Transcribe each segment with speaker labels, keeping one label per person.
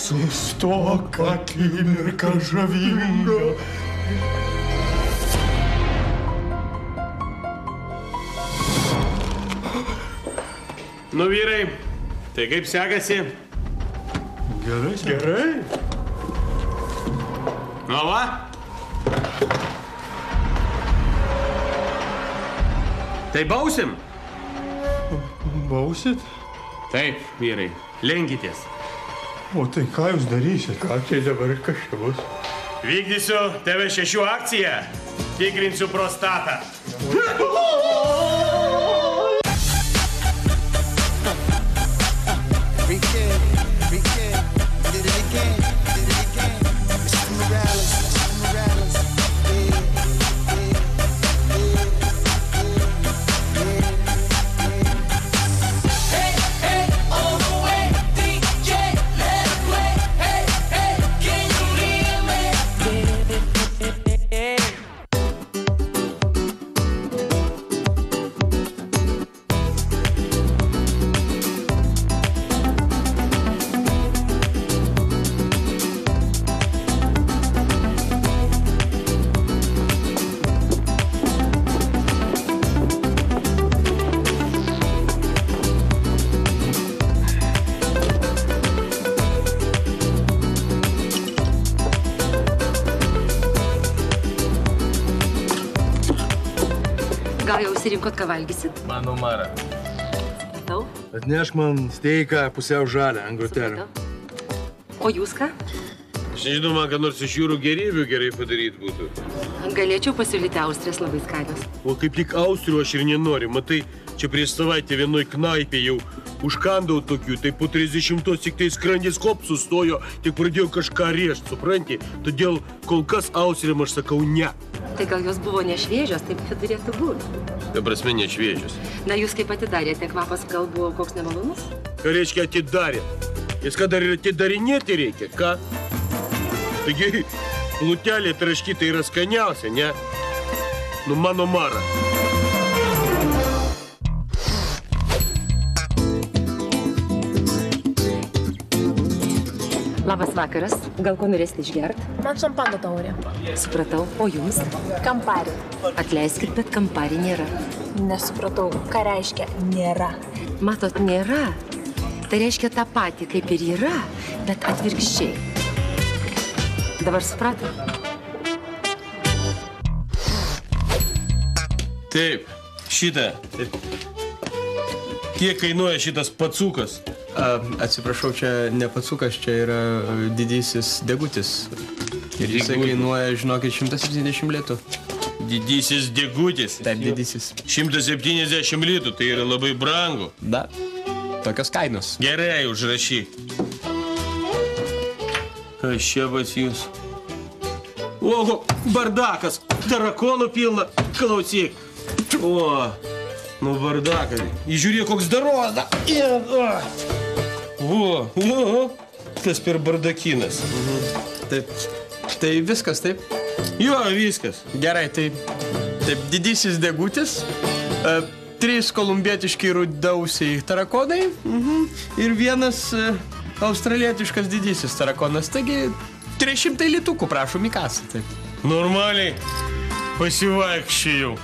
Speaker 1: Sustok, akimirka žavinga.
Speaker 2: Nu, vyrai, tai kaip sekasi?
Speaker 1: Gerai.
Speaker 2: Gerai. Nu, va? Tai bausim?
Speaker 1: Bausit?
Speaker 2: Taip, vyrai, lenkitės.
Speaker 1: O tai ką jūs darysit? Ką čia dabar kas čia bus?
Speaker 2: Vykdysiu TV6 akciją. Tikrinsiu prostatą.
Speaker 3: Gal jau užsirinkot, ką valgysit?
Speaker 2: Mano Mara.
Speaker 3: Supratau.
Speaker 1: Atnešk man steiką pusiau žalę ant grotelio.
Speaker 3: O jūs ką?
Speaker 2: Aš nežinau, man ką nors iš jūrų gėrybių gerai padaryti būtų.
Speaker 3: Galėčiau pasiūlyti austrės labai skanios.
Speaker 2: O kaip tik austrių aš ir nenoriu. Matai, čia prieš savaitę vienoj knaipė jau užkandau tokių, tai po 30-os tik tai skrandis kop sustojo, tik pradėjau kažką riešt, supranti? Todėl kol kas austriam aš sakau ne.
Speaker 3: Tai gal jos buvo nešviežios, taip turėtų būti.
Speaker 2: Ta prasme, nešviežios.
Speaker 3: Na, jūs kaip atidarėte, kvapas gal buvo koks nemalonus?
Speaker 2: Ką reiškia atidarė? Jis ką dar ir atidarinėti reikia, ką? Taigi, plutelė traškyta yra skaniausia, ne? Nu, mano Mara.
Speaker 3: Labas vakaras. Gal ko norėsite išgert?
Speaker 4: Man šampano taurė.
Speaker 3: Supratau. O jums?
Speaker 4: Kamparį.
Speaker 3: Atleiskit, bet kamparį nėra.
Speaker 4: Nesupratau, ką reiškia nėra.
Speaker 3: Matot, nėra. Tai reiškia tą patį, kaip ir yra, bet atvirkščiai. Dabar suprato?
Speaker 2: Taip, šitą. Kiek kainuoja šitas pacukas?
Speaker 5: Atsiprašau, čia ne pacukas, čia yra didysis degutis. Ir jisai kainuoja, žinokit, 170 litų.
Speaker 2: Didysis degutis?
Speaker 5: Taip, didysis.
Speaker 2: 170 litų, tai yra labai brangu.
Speaker 5: Da, tokios kainos.
Speaker 2: Gerai, užrašyk. Kas čia pas jūs? Oho, bardakas, tarakonų pilna. Klausyk. O, nu bardakas. Įžiūrėk, koks daroda. O, kas per bardakinas.
Speaker 5: Taip, tai viskas, taip?
Speaker 2: Jo, viskas.
Speaker 5: Gerai, taip, didysis degutis, 3 kolumbietiški rudausiai tarakonai ir 1 australietiškas didysis tarakonas. Taigi 300 litukų, prašom, į kasą. Taip.
Speaker 2: Normaliai pasivaikščiojau.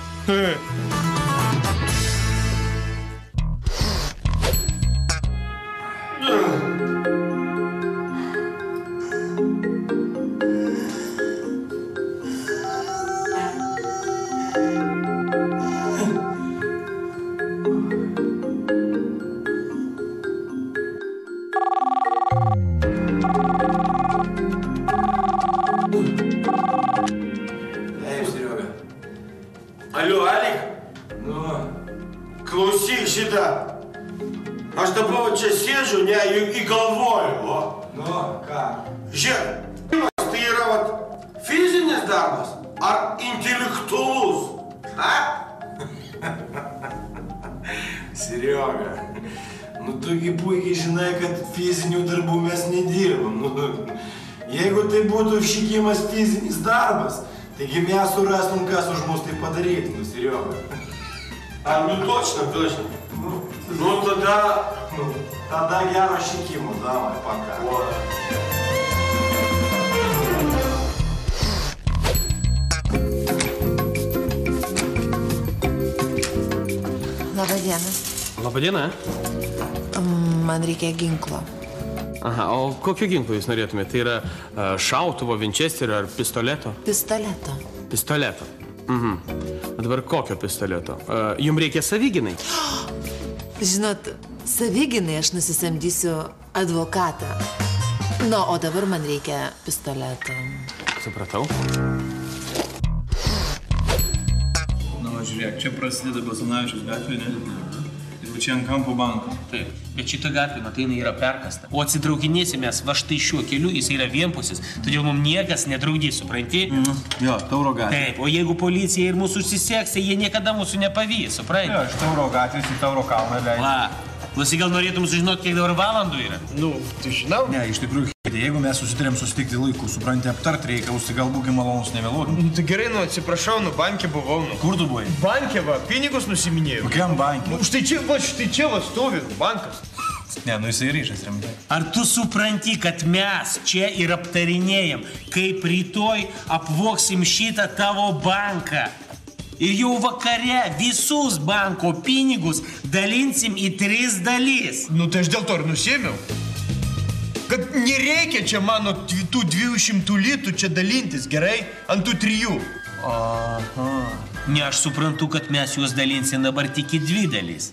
Speaker 6: fizinis darbas ar intelektualus? A? Serioga, nu tugi puikiai žinai, kad fizinių darbų mes nedirbam. Jeigu tai būtų šykimas fizinis darbas, taigi mes surastum, kas už mus tai padaryti, Serioga.
Speaker 2: А, ну точно. Ну
Speaker 6: Тогда гero šykimo, давай, пока.
Speaker 7: Labą dieną.
Speaker 5: Labą dieną.
Speaker 7: Man reikia ginklo.
Speaker 5: Aha, o kokio ginklo jūs norėtumėte? Tai yra šautuvo, Winchesterio ar pistoleto?
Speaker 7: Pistoleto.
Speaker 5: Pistoleto. O dabar kokio pistoleto? Jums reikia savigynai?
Speaker 7: Žinot, savigynai aš nusisamdysiu advokatą. Nu, o dabar man reikia pistoleto.
Speaker 5: Supratau.
Speaker 8: Nu, žiūrėk, čia prasideda Basanavičiaus gatvė, ne? Ir čia ant kampo banko.
Speaker 9: Taip, bet šitą gatvę, matai, jinai yra perkasta. O atsitraukinėsime va štai šiuo keliu, jis yra vienpusis, todėl mums niekas nedraudys, supranti?
Speaker 8: Jo, Tauro gatvė.
Speaker 9: Taip, o jeigu policija ir mūsų užsiseks, jie niekada mūsų nepavys, supranti?
Speaker 8: Jo, iš Tauro gatvės į Tauro kalną leidžia.
Speaker 9: Va, klausyk, gal norėtum sužinoti, kiek dabar valandų yra?
Speaker 2: Ну, ты žinau?
Speaker 8: Ne, iš tikrųjų, jeigu mes susitarėm susitikti laiku, supranti, aptart reikalus, tai gal būkim malonus nevėluokim.
Speaker 2: Ну, tai gerai, nu, atsiprašau, nu, banke buvau, nu.
Speaker 8: Kur tu buvai?
Speaker 2: Banke, va, pinigus nusiminėjau.
Speaker 8: Kokiam bankė?
Speaker 2: Nu, štai čia, va, stovi, bankas.
Speaker 8: Ne, nu jisai ryšas rimtai.
Speaker 9: Ar tu supranti, kad mes čia ir aptarinėjam, kaip rytoj apvoksim šitą tavo banką? Ir jau vakare visus banko pinigus dalinsim į 3 dalis.
Speaker 2: Nu, tai aš dėl to ir nusėmiau. Kad nereikia čia mano tų 200 litų čia dalintis, gerai? Ant tų 3.
Speaker 8: Aha.
Speaker 9: Ne, aš suprantu, kad mes juos dalinsim dabar tik į 2 dalis.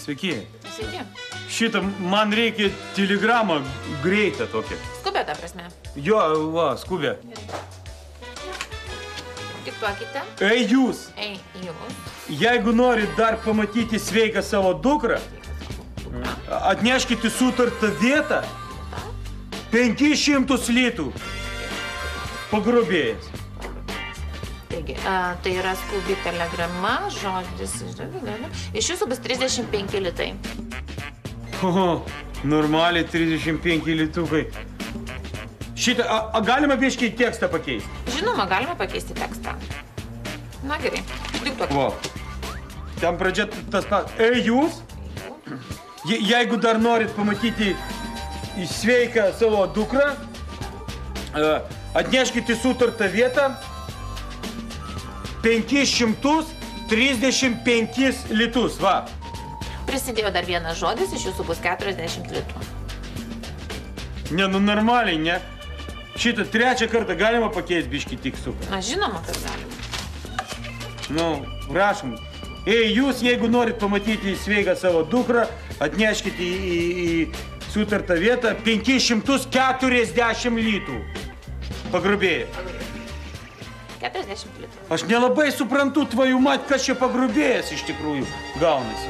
Speaker 2: Sveiki.
Speaker 4: Sveiki.
Speaker 2: Šitą, man reikia telegramą greitą tokią.
Speaker 4: Skubė, ta prasme.
Speaker 2: Jo, va, skubė.
Speaker 4: Diktuokite.
Speaker 2: Ei, jūs,
Speaker 4: Ei, jūs.
Speaker 2: jeigu norit dar pamatyti sveiką savo dukrą, atneškite sutartą vietą 500 litų pagrobėjęs.
Speaker 4: Taigi, tai yra skubi telegrama, žodis. Iš jūsų bus 35 litai.
Speaker 2: Oho, normaliai 35 litukai. Šitą, galima biškiai tekstą pakeisti?
Speaker 4: Žinoma, galima pakeisti tekstą. Na gerai, diktuokite.
Speaker 2: Va. Ten pradžia tas pats. Ei, jūs, jeigu dar norit pamatyti sveiką savo dukrą, atneškite sutartą vietą 535 litus, va.
Speaker 4: Prisidėjo dar vienas žodis, iš jūsų bus 40 litų.
Speaker 2: Ne, nu normaliai, ne. Šitą 3 kartą galima pakeisti biškį tikstuką.
Speaker 4: Na, žinoma, kad galima.
Speaker 2: Nu, prašom. Ei, jūs, jeigu norit pamatyti sveiką savo dukrą, atneškite į sutartą vietą 540 litų. Pagrobėjai.
Speaker 4: 40 litų.
Speaker 2: Aš nelabai suprantu, tvojų mat, kas čia pagrobėjęs iš tikrųjų gaunasi.